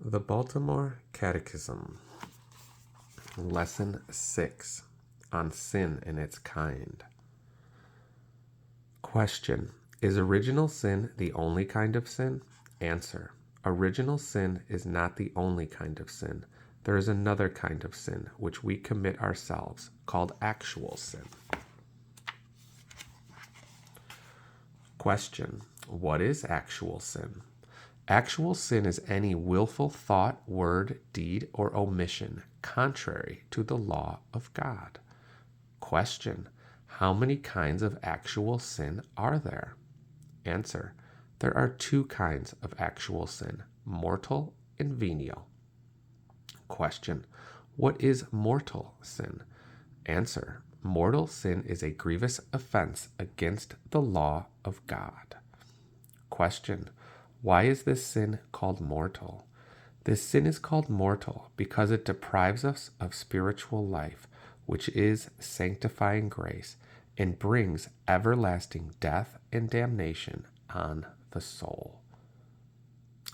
The Baltimore Catechism, Lesson 6, on Sin and its Kind. Question: Is original sin the only kind of sin? Answer: Original sin is not the only kind of sin. There is another kind of sin which we commit ourselves, called actual sin. Question: What is actual sin? Actual sin is any willful thought, word, deed, or omission contrary to the law of God. Question: How many kinds of actual sin are there? Answer: There are two kinds of actual sin, mortal and venial. Question: What is mortal sin? Answer: Mortal sin is a grievous offense against the law of God. Question: Why is this sin called mortal? This sin is called mortal because it deprives us of spiritual life, which is sanctifying grace, and brings everlasting death and damnation on the soul.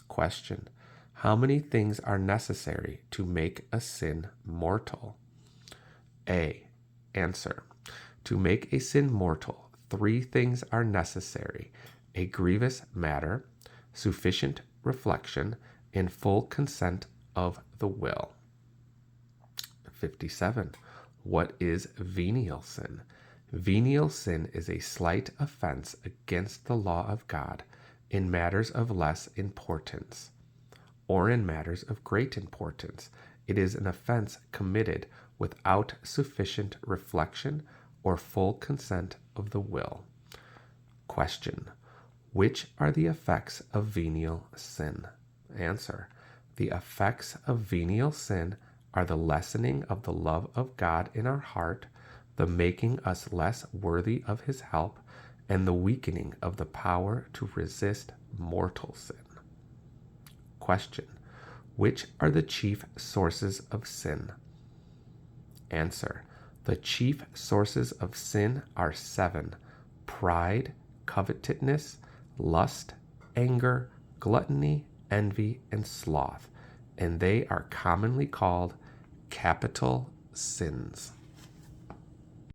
Question: How many things are necessary to make a sin mortal? Answer: To make a sin mortal, 3 things are necessary: a grievous matter, sufficient reflection, and full consent of the will. 57. What is venial sin? Venial sin is a slight offense against the law of God in matters of less importance, or in matters of great importance. It is an offense committed without sufficient reflection or full consent of the will. Question: Which are the effects of venial sin? Answer: The effects of venial sin are the lessening of the love of God in our heart, the making us less worthy of His help, and the weakening of the power to resist mortal sin. Question: Which are the chief sources of sin? Answer: The chief sources of sin are 7: pride, covetousness, lust, anger, gluttony, envy, and sloth, and they are commonly called capital sins.